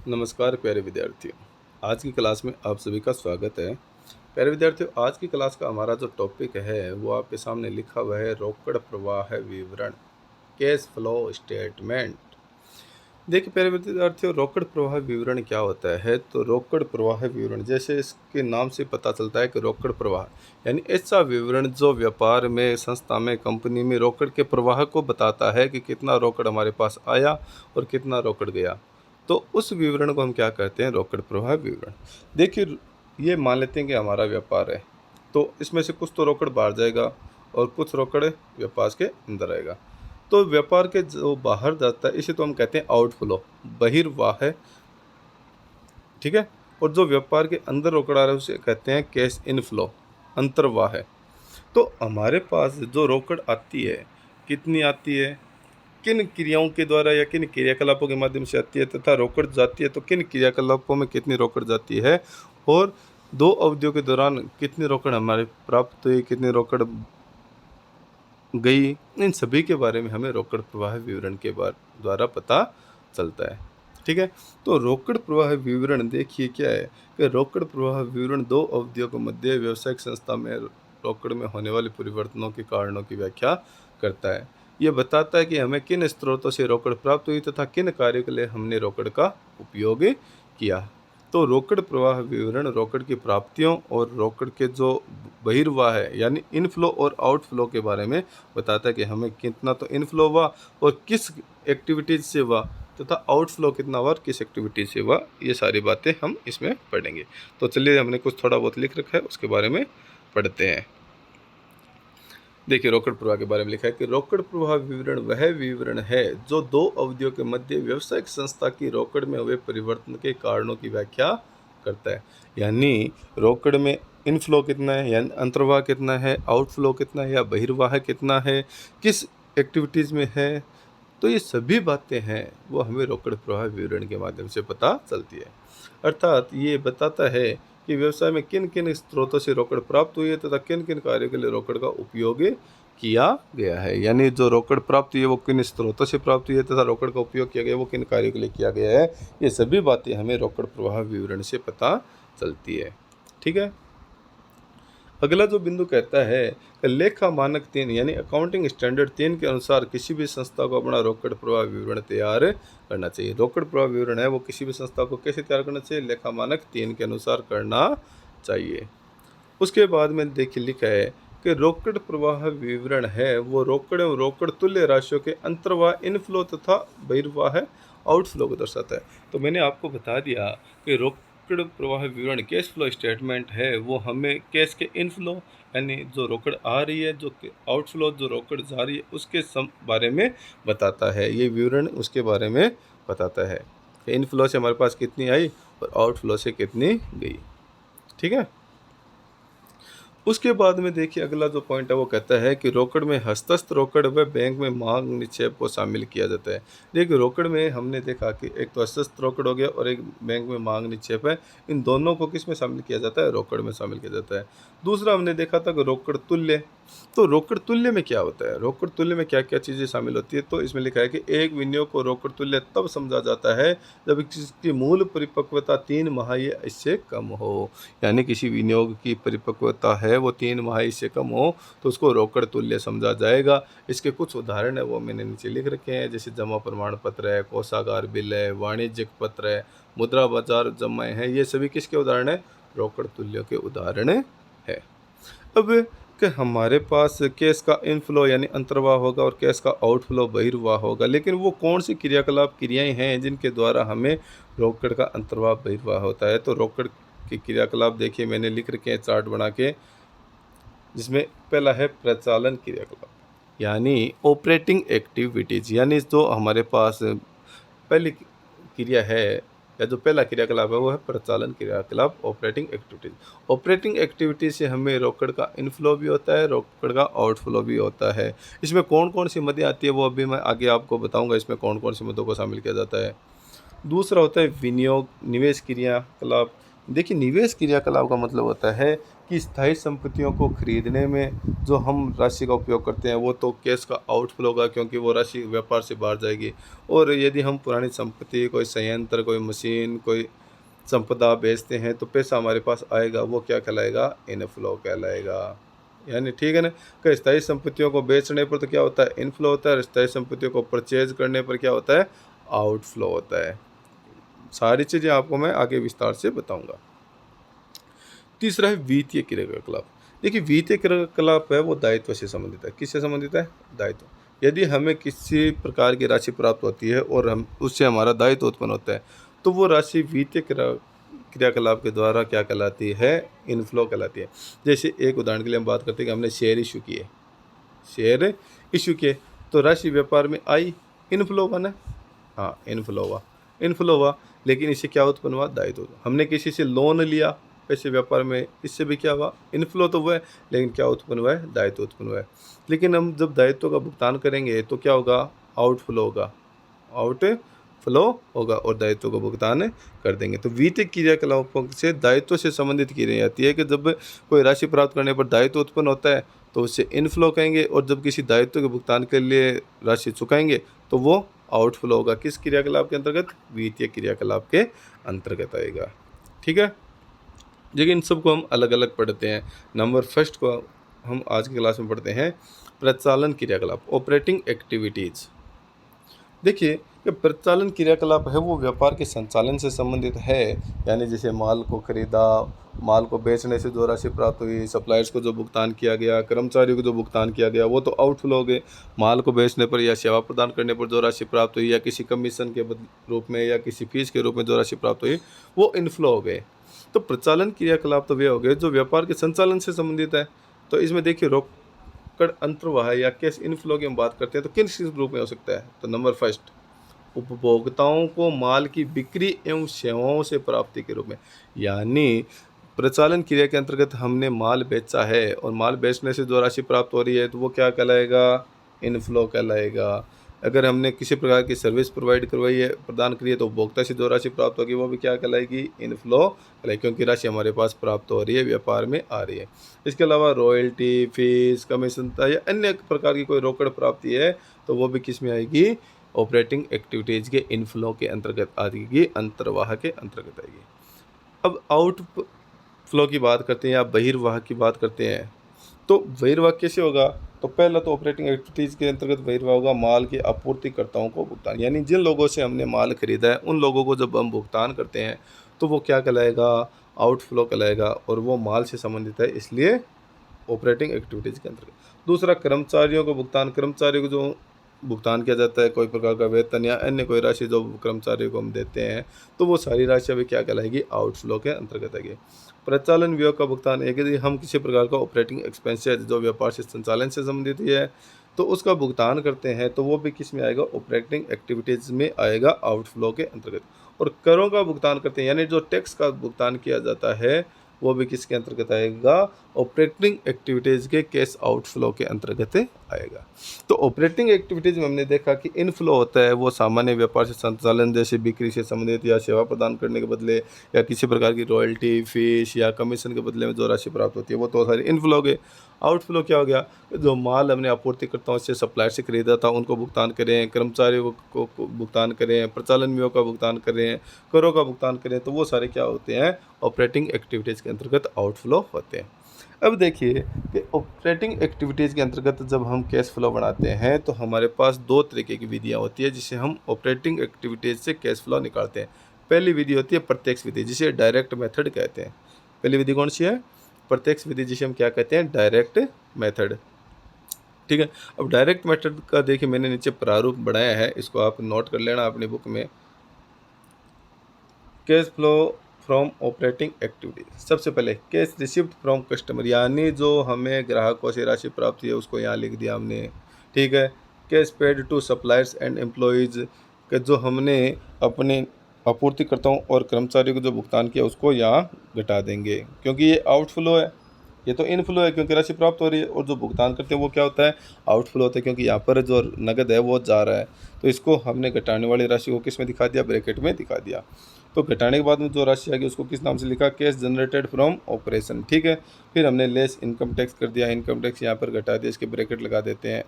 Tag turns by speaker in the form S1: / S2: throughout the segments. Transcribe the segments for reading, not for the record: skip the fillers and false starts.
S1: नमस्कार प्यारे विद्यार्थियों। आज की क्लास में आप सभी का स्वागत है। प्यारे विद्यार्थियों, आज की क्लास का हमारा जो टॉपिक है वो आपके सामने लिखा हुआ है रोकड़ प्रवाह विवरण, कैश फ्लो स्टेटमेंट। देखिए प्यारे विद्यार्थियों, रोकड़ प्रवाह विवरण क्या होता है? तो रोकड़ प्रवाह विवरण जैसे इसके नाम से पता चलता है कि रोकड़ प्रवाह यानी ऐसा विवरण जो व्यापार में, संस्था में, कंपनी में रोकड़ के प्रवाह को बताता है कि कितना रोकड़ हमारे पास आया और कितना रोकड़ गया। तो उस विवरण को हम क्या कहते हैं? रोकड़ प्रवाह विवरण। देखिए, ये मान लेते हैं कि हमारा व्यापार है, तो इसमें से कुछ तो रोकड़ बाहर जाएगा और कुछ रोकड़ व्यापार के अंदर आएगा। तो व्यापार के जो बाहर जाता है इसे तो हम कहते हैं आउटफ्लो, बहिर्वाह है, ठीक है। और जो व्यापार के अंदर रोकड़ आ रहा है उसे कहते हैं कैश इनफ्लो, अंतर्वाह है। तो हमारे पास जो रोकड़ आती है, कितनी आती है, किन क्रियाओं के द्वारा या किन क्रियाकलापों के माध्यम से आती है, तथा रोकड़ जाती है तो किन क्रियाकलापों में कितनी रोकड़ जाती है, और 2 अवधियों के दौरान कितनी रोकड़ हमारे प्राप्त हुई, कितनी रोकड़ गई, इन सभी के बारे में हमें रोकड़ प्रवाह विवरण के द्वारा पता चलता है, ठीक है। तो रोकड़ प्रवाह विवरण देखिए क्या है कि रोकड़ प्रवाह विवरण 2 अवधियों के मध्य व्यावसायिक संस्था में रोकड़ में होने वाले परिवर्तनों के कारणों की व्याख्या करता है। यह बताता है कि हमें किन स्रोतों से रोकड़ प्राप्त हुई तथा किन कार्यों के लिए हमने रोकड़ का उपयोग किया। तो रोकड़ प्रवाह विवरण रोकड़ की प्राप्तियों और रोकड़ के जो बहिर्वाह है यानी इनफ्लो और आउटफ्लो के बारे में बताता है कि हमें कितना तो इनफ्लो हुआ और किस एक्टिविटीज से हुआ, तथा आउटफ्लो कितना हुआ और किस एक्टिविटीज से हुआ। ये सारी बातें हम इसमें पढ़ेंगे। तो चलिए, हमने कुछ थोड़ा बहुत लिख रखा है, उसके बारे में पढ़ते हैं। देखिए, रोकड़ प्रवाह के बारे में लिखा है कि रोकड़ प्रवाह विवरण वह विवरण है जो 2 अवधियों के मध्य व्यावसायिक संस्था की रोकड़ में हुए परिवर्तन के कारणों की व्याख्या करता है। यानी रोकड़ में इनफ्लो कितना है, यानी अंतर्वाह कितना है, आउटफ्लो कितना है या बहिर्वाह कितना है, किस एक्टिविटीज़ में है, तो ये सभी बातें हैं वो हमें रोकड़ प्रवाह विवरण के माध्यम से पता चलती है। अर्थात ये बताता है कि व्यवसाय में किन किन स्रोतों से रोकड़ प्राप्त हुई है तथा किन किन कार्यों के लिए रोकड़ का उपयोग किया गया है। यानी जो रोकड़ प्राप्त हुई है वो किन स्रोतों से प्राप्त हुई है तथा रोकड़ का उपयोग किया गया वो किन कार्यों के लिए किया गया है। ये सभी बातें हमें रोकड़ प्रवाह विवरण से पता चलती है, ठीक है। अगला जो बिंदु कहता है कि लेखा मानक 3 यानी अकाउंटिंग स्टैंडर्ड 3 के अनुसार किसी भी संस्था को अपना रोकड़ प्रवाह विवरण तैयार करना चाहिए। रोकड़ प्रवाह विवरण है वो किसी भी संस्था को कैसे तैयार करना चाहिए? लेखा मानक 3 के अनुसार करना चाहिए। उसके बाद में देखिए लिखा है कि रोकड़ प्रवाह विवरण है वो रोकड़ एवं रोकड़ तुल्य राशियों के अंतर्वाह इनफ्लो तथा बहिर्वाह आउटफ्लो को दर्शाता है। तो मैंने आपको बता दिया कि रोकड़ प्रवाह विवरण कैश फ्लो स्टेटमेंट है वो हमें कैश के इनफ्लो यानी जो रोकड़ आ रही है, जो आउटफ्लो जो रोकड़ जा रही है उसके बारे में बताता है। ये विवरण उसके बारे में बताता है कि इनफ्लो से हमारे पास कितनी आई और आउटफ्लो से कितनी गई, ठीक है। उसके बाद में देखिए अगला जो पॉइंट है वो कहता है कि रोकड़ में हस्तस्थ रोकड़ व बैंक में मांग निक्षेप को शामिल किया जाता है। देखिए, रोकड़ में हमने देखा कि एक तो हस्तस्थ रोकड़ हो गया और एक बैंक में मांग निक्षेप है। इन दोनों को किस में शामिल किया जाता है? रोकड़ में शामिल किया जाता है। दूसरा हमने देखा था कि रोकड़ तुल्य। तो रोकड़ तुल्य में क्या होता है? रोकड़ तुल्य में क्या क्या चीज़ें शामिल होती है? तो इसमें लिखा है कि एक विनियोग को रोकड़ तुल्य तब समझा जाता है जब इसकी मूल परिपक्वता 3 माह या इससे कम हो। यानी किसी विनियोग की परिपक्वता है वो 3 माह से कम हो तो उसको रोकड़ तुल्य समझा जाएगा। इसके कुछ उदाहरण है वो मैंने नीचे लिख रखे हैं, जैसे जमा प्रमाण पत्र है, कोषागार बिल है, वाणिज्यिक पत्र है, मुद्रा बाजार जमा है। ये सभी किसके उदाहरण है? रोकड़ तुल्य के उदाहरण है। अब कि हमारे पास कैश का इनफ्लो यानी अंतर्वाह होगा और कैश का आउटफ्लो बहिर्वाह होगा, लेकिन वो कौन सी क्रियाएं हैं जिनके द्वारा हमें रोकड़ का अंतर्वाह बहिर्वाह होता है? तो रोकड़ के क्रियाकलाप देखिए मैंने लिख रखे हैं चार्ट बना के, जिसमें पहला है प्रचालन क्रियाकलाप यानी ऑपरेटिंग एक्टिविटीज। यानी जो हमारे पास पहली क्रिया है या जो पहला क्रियाकलाप है वो है प्रचालन क्रियाकलाप, ऑपरेटिंग एक्टिविटीज। ऑपरेटिंग एक्टिविटीज से हमें रोकड़ का इनफ्लो भी होता है, रोकड़ का आउटफ्लो भी होता है। इसमें कौन कौन सी मदें आती है वो अभी मैं आगे आपको बताऊंगा, इसमें कौन कौन सी मदों को शामिल किया जाता है। दूसरा होता है विनियोग निवेश क्रियाकलाप। देखिए, निवेश क्रियाकलाप का मतलब होता है कि स्थायी संपत्तियों को खरीदने में जो हम राशि का उपयोग करते हैं वो तो कैश का आउटफ्लो होगा, क्योंकि वो राशि व्यापार से बाहर जाएगी। और यदि हम पुरानी संपत्ति, कोई संयंत्र, कोई मशीन, कोई संपदा बेचते हैं तो पैसा हमारे पास आएगा, वो क्या कहलाएगा? इनफ्लो कहलाएगा। यानी ठीक है ना, कि स्थायी संपत्तियों को बेचने पर तो क्या होता है? इनफ्लो होता है, और स्थायी संपत्तियों को परचेज करने पर क्या होता है? आउटफ्लो होता है। सारी चीज़ें आपको मैं आगे विस्तार से बताऊंगा। तीसरा है वित्तीय क्रियाकलाप। देखिए, वित्तीय क्रियाकलाप है वो दायित्व से संबंधित है। किससे संबंधित है? दायित्व। यदि हमें किसी प्रकार की राशि प्राप्त होती है और हम उससे हमारा दायित्व उत्पन्न होता है, तो वो राशि वित्तीय क्रियाकलाप के द्वारा क्या कहलाती है? इनफ्लो कहलाती है। जैसे एक उदाहरण के लिए हम बात करते हैं कि हमने शेयर इशू किए, शेयर इशू किए तो राशि व्यापार में आई, इनफ्लो हुआ ना? हाँ, इनफ्लो हुआ, इनफ्लो हुआ। लेकिन इससे क्या उत्पन्न हुआ? दायित्व। हमने किसी से लोन लिया पैसे व्यापार में, इससे भी क्या हुआ? इनफ्लो तो हुआ है, लेकिन क्या उत्पन्न हुआ है? दायित्व उत्पन्न हुआ है। लेकिन हम जब दायित्व का भुगतान करेंगे तो क्या होगा? आउटफ्लो होगा, आउटफ्लो होगा, और दायित्व का भुगतान कर देंगे। तो वित्तीय क्रियाकलापों से दायित्व से संबंधित की जाती है कि जब कोई राशि प्राप्त करने पर दायित्व उत्पन्न होता है तो उससे इनफ्लो कहेंगे, और जब किसी दायित्व के भुगतान के लिए राशि चुकाएंगे तो वो आउटफ्लो होगा। किस क्रियाकलाप के अंतर्गत? वित्तीय क्रियाकलाप के अंतर्गत आएगा। ठीक है, लेकिन इन सबको हम अलग अलग पढ़ते हैं। नंबर फर्स्ट को हम आज की क्लास में पढ़ते हैं प्रचालन क्रियाकलाप, ऑपरेटिंग एक्टिविटीज। देखिए, कि प्रचालन क्रियाकलाप है वो व्यापार के संचालन से संबंधित है। यानी जैसे माल को खरीदा, माल को बेचने से जो राशि प्राप्त हुई, सप्लायर्स को जो भुगतान किया गया, कर्मचारियों को जो भुगतान किया गया, वो तो आउटफ्लो हो गए। माल को बेचने पर या सेवा प्रदान करने पर जो राशि प्राप्त हुई, या किसी कमीशन के रूप में या किसी फीस के रूप में जो राशि प्राप्त हुई, वो इनफ्लो हो गए। तो प्रचालन क्रियाकलाप तो वे हो गए जो व्यापार के संचालन से संबंधित है। तो इसमें देखिए, रोकड़ अंतर्वाह या कैश इनफ्लो की हम बात करते हैं तो किस रूप में हो सकता है? तो नंबर फर्स्ट, उपभोक्ताओं को माल की बिक्री एवं सेवाओं से प्राप्ति के रूप में। यानी प्रचालन क्रिया के अंतर्गत हमने माल बेचा है और माल बेचने से जो राशि प्राप्त हो रही है तो वो क्या कहलाएगा? इनफ्लो कहलाएगा। अगर हमने किसी प्रकार की सर्विस प्रोवाइड करवाई है, प्रदान करी है, तो उपभोक्ता से जो राशि प्राप्त होगी वो भी क्या कहलाएगी? इनफ्लो कहलाएगी, क्योंकि राशि हमारे पास प्राप्त हो रही है, व्यापार में आ रही है। इसके अलावा रॉयल्टी, फीस, कमीशन या अन्य प्रकार की कोई रोकड़ प्राप्ति है तो वो भी किस में आएगी? ऑपरेटिंग एक्टिविटीज़ के इनफ्लो के अंतर्गत आएगी, अंतर्वाह के अंतर्गत आएगी। अब आउटफ्लो की बात करते हैं या बहिर्वाह की बात करते हैं, तो बहिर्वाह कैसे होगा? तो पहला तो ऑपरेटिंग एक्टिविटीज़ के अंतर्गत बहिर्वाह होगा माल के आपूर्तिकर्ताओं को भुगतान। यानी जिन लोगों से हमने माल खरीदा है उन लोगों को जब हम भुगतान करते हैं तो वो क्या कहलाएगा? आउटफ्लो कहलाएगा, और वो माल से संबंधित है, इसलिए ऑपरेटिंग एक्टिविटीज़ के अंतर्गत। दूसरा, कर्मचारियों को भुगतान। कर्मचारियों को जो भुगतान किया जाता है, कोई प्रकार का वेतन या अन्य कोई राशि जो कर्मचारियों को हम देते हैं, तो वो सारी राशि अभी क्या कहलाएगी? आउटफ्लो के अंतर्गत आएगी। प्रचालन व्यय का भुगतान, यदि हम किसी प्रकार का ऑपरेटिंग एक्सपेंसेस जो व्यापार से संचालन से संबंधित है तो उसका भुगतान करते हैं तो वो भी किस में आएगा? ऑपरेटिंग एक्टिविटीज़ में आएगा, आउटफ्लो के अंतर्गत। और करों का भुगतान करते हैं, यानी जो टैक्स का भुगतान किया जाता है वो भी किसके अंतर्गत आएगा? ऑपरेटिंग एक्टिविटीज़ के कैश आउटफ्लो के अंतर्गत आएगा। तो ऑपरेटिंग एक्टिविटीज़ में हमने देखा कि इनफ्लो होता है वो सामान्य व्यापार से संचालन, जैसे बिक्री से संबंधित या सेवा प्रदान करने के बदले या किसी प्रकार की रॉयल्टी, फीस या कमीशन के बदले में जो राशि प्राप्त होती है वो तो सारी इनफ्लो हो गए। आउटफ्लो क्या हो गया? जो माल हमने आपूर्तिकर्ताओं से, सप्लायर से खरीदा था उनको भुगतान करें, कर्मचारियों को भुगतान करें, प्रचालन व्ययों का भुगतान करें, करों का भुगतान करें, तो वो सारे क्या होते हैं? ऑपरेटिंग एक्टिविटीज़ के अंतर्गत आउटफ्लो होते हैं। अब देखिए कि ऑपरेटिंग एक्टिविटीज़ के अंतर्गत जब हम कैश फ्लो बनाते हैं तो हमारे पास दो तरीके की विधियाँ होती है जिसे हम ऑपरेटिंग एक्टिविटीज़ से कैश फ्लो निकालते हैं। पहली विधि होती है प्रत्यक्ष विधि, जिसे डायरेक्ट मेथड कहते हैं। पहली विधि कौन सी है? प्रत्यक्ष विधि, जिसे हम क्या कहते हैं? Direct method. ठीक है, अब डायरेक्ट मेथड का देखिए मैंने नीचे प्रारूप बनाया है, इसको आप नोट कर लेना अपनी बुक में। Cash flow from operating activities. सबसे पहले कैश रिसिव्ड फ्रॉम कस्टमर, यानी जो हमें ग्राहकों से राशि प्राप्त हुई है उसको यहाँ लिख दिया हमने। ठीक है, cash paid to suppliers and employees, के जो हमने अपने आपूर्तिकर्ताओं और कर्मचारियों को जो भुगतान किया उसको यहाँ घटा देंगे, क्योंकि ये आउटफ्लो है। ये तो इनफ्लो है क्योंकि राशि प्राप्त हो रही है, और जो भुगतान करते हैं वो क्या होता है, आउटफ्लो होता है, क्योंकि यहाँ पर जो नगद है वो जा रहा है। तो इसको हमने घटाने वाली राशि को किस में दिखा दिया, ब्रैकेट में दिखा दिया। तो घटाने के बाद में जो राशि आ गई उसको किस नाम से लिखा, कैश जनरेटेड फ्रॉम ऑपरेशन, ठीक है। फिर हमने लेस इनकम टैक्स कर दिया, इनकम टैक्स यहाँ पर घटा दिया, इसके ब्रैकेट लगा देते हैं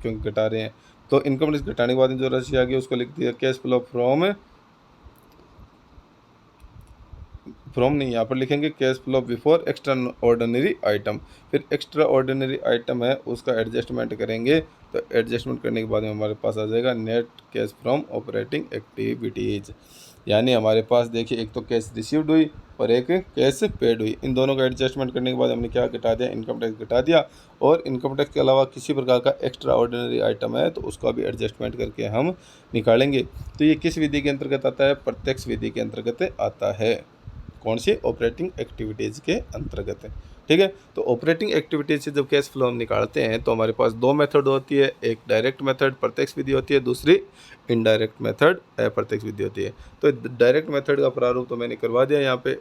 S1: क्योंकि घटा रहे हैं। तो इनकम टैक्स घटाने के बाद में जो राशि आ गई उसको लिख दिया कैश फ्लो फ्रॉम नहीं, यहाँ पर लिखेंगे cash flow before extra ordinary item. फिर एक्स्ट्रा ऑर्डिनरी आइटम है उसका एडजस्टमेंट करेंगे, तो एडजस्टमेंट करने के बाद में हमारे पास आ जाएगा net cash from operating activities. यानी हमारे पास देखिए एक तो कैश रिसीव्ड हुई और एक कैश पेड हुई, इन दोनों का एडजस्टमेंट करने के बाद हमने क्या घटा दिया, इनकम टैक्स घटा दिया। और इनकम टैक्स के अलावा किसी प्रकार का एक्स्ट्रा ऑर्डिनरी आइटम है तो उसका भी एडजस्टमेंट करके हम निकालेंगे। तो ये किस विधि के अंतर्गत आता है, प्रत्यक्ष विधि के अंतर्गत आता है। कौन सी, ऑपरेटिंग एक्टिविटीज़ के अंतर्गत है, ठीक है। तो ऑपरेटिंग एक्टिविटीज से जब कैश फ्लो हम निकालते हैं तो हमारे पास दो मेथड होती है, एक डायरेक्ट मेथड प्रत्यक्ष विधि होती है, दूसरी इनडायरेक्ट मेथड अप्रत्यक्ष विधि होती है। तो डायरेक्ट मेथड का प्रारूप तो मैंने करवा दिया यहाँ पे,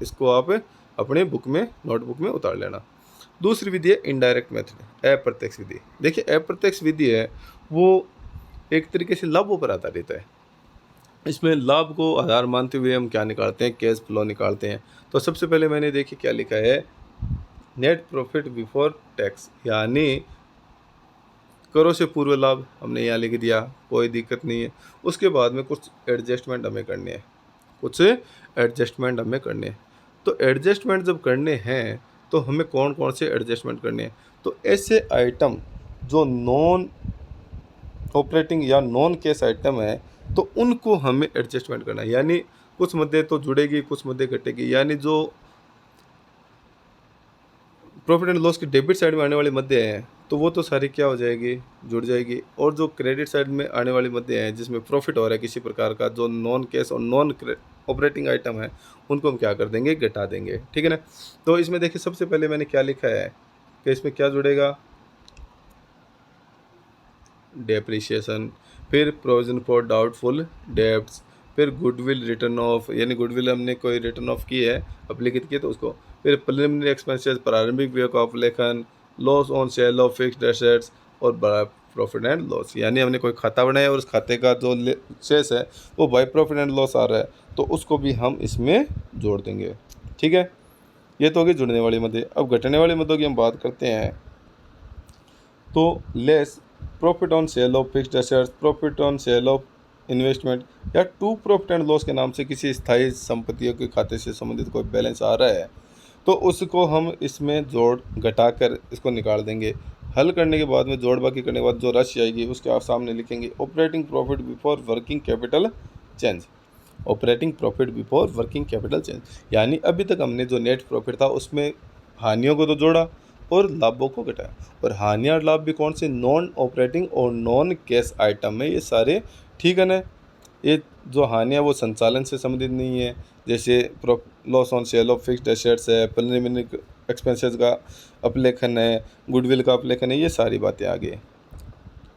S1: इसको आप अपने बुक में नोटबुक में उतार लेना। दूसरी विधि है इनडायरेक्ट मेथड, अप्रत्यक्ष विधि। देखिए अप्रत्यक्ष विधि है वो एक तरीके से लाभों पर आधारित है। इसमें लाभ को आधार मानते हुए हम क्या निकालते हैं, कैश फ्लो निकालते हैं। तो सबसे पहले मैंने देखिए क्या लिखा है, नेट प्रॉफिट बिफोर टैक्स, यानी करों से पूर्व लाभ हमने यहाँ लिख दिया, कोई दिक्कत नहीं है। उसके बाद में कुछ एडजस्टमेंट हमें करने हैं, कुछ एडजस्टमेंट हमें करने हैं। तो एडजस्टमेंट जब करने हैं तो हमें कौन कौन से एडजस्टमेंट करने हैं, तो ऐसे आइटम जो नॉन ऑपरेटिंग या नॉन कैश आइटम है तो उनको हमें एडजस्टमेंट करना है। यानी कुछ मध्य तो जुड़ेगी, कुछ मध्य घटेगी। यानी जो प्रॉफिट एंड लॉस की डेबिट साइड में आने वाली मध्य हैं तो वो तो सारी क्या हो जाएगी, जुड़ जाएगी। और जो क्रेडिट साइड में आने वाली मध्य हैं जिसमें प्रॉफिट हो रहा है किसी प्रकार का, जो नॉन कैश और नॉन ऑपरेटिंग आइटम है, उनको हम क्या कर देंगे, घटा देंगे, ठीक है ना। तो इसमें देखिए सबसे पहले मैंने क्या लिखा है कि इसमें क्या जुड़ेगा, डेप्रिसिएशन, फिर प्रोविजन फॉर डाउटफुल डेब्ट्स, फिर गुडविल रिटर्न ऑफ, यानी गुडविल हमने कोई रिटर्न ऑफ की है, अप्लीकेट की है तो उसको। फिर प्रिलिमिनरी एक्सपेंसेस, प्रारंभिक व्यय का अवलेखन, loss on sale of fixed assets और प्रॉफिट एंड लॉस। यानी हमने कोई खाता बनाया और उस खाते का जो शेष है वो बाय प्रॉफिट एंड लॉस आ रहा है तो उसको भी हम इसमें जोड़ देंगे, ठीक है। ये तो होगी जुड़ने वाली मदे। अब घटने वाली मदों की हम बात करते हैं तो less profit on sale of fixed assets, profit on sale of investment, या टू प्रॉफिट एंड लॉस के नाम से किसी स्थायी संपत्तियों के खाते से संबंधित कोई बैलेंस आ रहा है तो उसको हम इसमें जोड़ घटा कर इसको निकाल देंगे। हल करने के बाद में जोड़ बाकी करने के बाद जो राशि आएगी उसके आप सामने लिखेंगे operating profit before working capital change, operating profit before working capital change. यानी अभी तक हमने जो नेट प्रॉफिट था उसमें हानियों को तो जोड़ा और लाभों को घटाया, और हानि और लाभ भी कौन से, नॉन ऑपरेटिंग और नॉन कैश आइटम है ये सारे, ठीक है ना। ये जो हानियाँ वो संचालन से संबंधित नहीं है, जैसे loss on sale of fixed assets है, प्रिलिमिनरी एक्सपेंसेस का अपलेखन है, गुडविल का अपलेखन है, ये सारी बातें आ गई।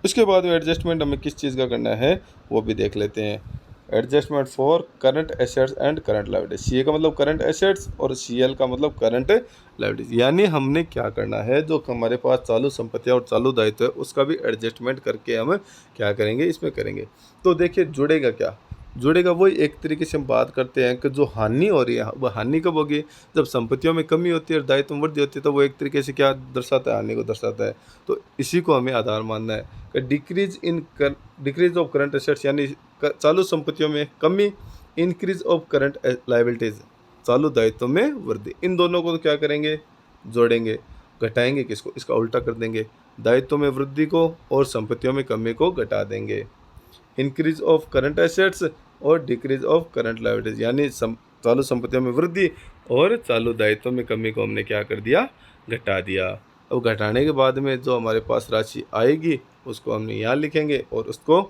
S1: उसके बाद में एडजस्टमेंट हमें किस चीज़ का करना है वो भी देख लेते हैं। Adjustment for current assets and current liabilities, C A का मतलब करंट एसेट्स और सी एल का मतलब करंट लायबिलिटीज। यानी हमने क्या करना है, जो हमारे पास चालू संपत्तियाँ और चालू दायित्व है उसका भी एडजस्टमेंट करके हम क्या करेंगे, इसमें करेंगे। तो देखिए जुड़ेगा क्या, जुड़ेगा वही एक तरीके से हम बात करते हैं कि जो हानि हो रही है वह हानि कब होगी, जब संपत्तियों में कमी होती है और दायित्व में वृद्धि होती है, तो वो एक तरीके से क्या दर्शाता है, हानि को दर्शाता है। तो इसी को हमें आधार मानना है कि डिक्रीज ऑफ करंट एसेट्स यानी चालू संपत्तियों में कमी, इंक्रीज ऑफ करंट लायबिलिटीज चालू दायित्व में वृद्धि, इन दोनों को तो क्या करेंगे, जोड़ेंगे, घटाएंगे किसको, इसका उल्टा कर देंगे, दायित्व में वृद्धि को और संपत्तियों में कमी को घटा देंगे। इंक्रीज ऑफ करंट एसेट्स और डिक्रीज ऑफ करंट लायबिलिटीज, यानी चालू संपत्तियों में वृद्धि और चालू दायित्व में कमी को हमने क्या कर दिया, घटा दिया। अब घटाने के बाद में जो हमारे पास राशि आएगी उसको हमने यहाँ लिखेंगे और उसको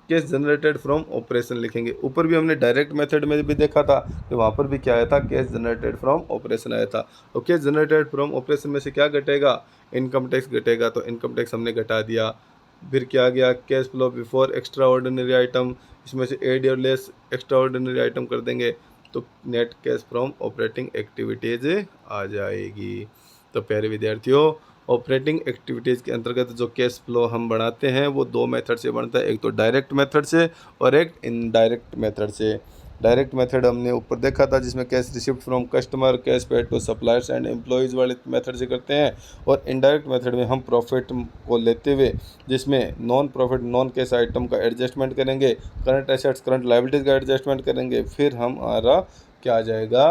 S1: कैश जनरेटेड फ्रॉम ऑपरेशन लिखेंगे। ऊपर भी हमने डायरेक्ट मेथड में भी देखा था कि वहाँ पर भी क्या आया था, कैश जनरेटेड फ्रॉम ऑपरेशन आया था। और कैश जनरेटेड फ्रॉम ऑपरेशन में से क्या घटेगा, इनकम टैक्स घटेगा, तो इनकम टैक्स हमने घटा दिया। फिर क्या आ गया, cash flow before extra ordinary item, इसमें से एड और लेस एक्स्ट्रा ऑर्डिनरी आइटम कर देंगे तो net cash from operating activities आ जाएगी। तो प्यारे विद्यार्थियों, ऑपरेटिंग एक्टिविटीज़ के अंतर्गत जो कैश फ्लो हम बनाते हैं वो दो मेथड से बनता है, एक तो डायरेक्ट मेथड से और एक इनडायरेक्ट मेथड से। डायरेक्ट मेथड हमने ऊपर देखा था जिसमें cash receipt from customer, cash paid to suppliers and employees वाले मेथड से करते हैं। और इनडायरेक्ट मेथड में हम प्रॉफिट को लेते हुए जिसमें non profit non cash item का एडजस्टमेंट करेंगे, करंट एसेट्स करंट लायबिलिटीज़ का एडजस्टमेंट करेंगे, फिर हमारा क्या आ जाएगा,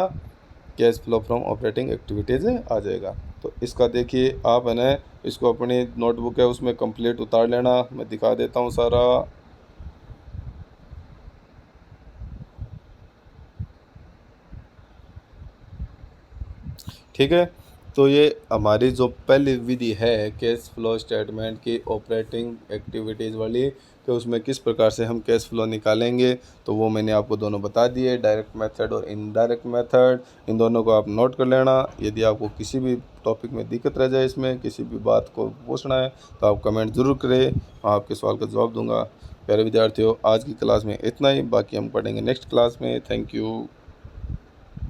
S1: cash flow from operating activities आ जाएगा। तो इसका देखिए आप है ना, इसको अपनी नोटबुक है उसमें कंप्लीट उतार लेना, मैं दिखा देता हूँ सारा। ठीक है, तो ये हमारी जो पहली विधि है कैश फ्लो स्टेटमेंट की ऑपरेटिंग एक्टिविटीज़ वाली, कि उसमें किस प्रकार से हम कैश फ्लो निकालेंगे, तो वो मैंने आपको दोनों बता दिए, डायरेक्ट मेथड और इनडायरेक्ट मेथड। इन दोनों को आप नोट कर लेना। यदि आपको किसी भी टॉपिक में दिक्कत रह जाए, इसमें किसी भी बात को पूछना है तो आप कमेंट ज़रूर करें, मैं आपके सवाल का जवाब दूंगा। प्यारे विद्यार्थियों, आज की क्लास में इतना ही, बाकी हम पढ़ेंगे नेक्स्ट क्लास में। Thank you.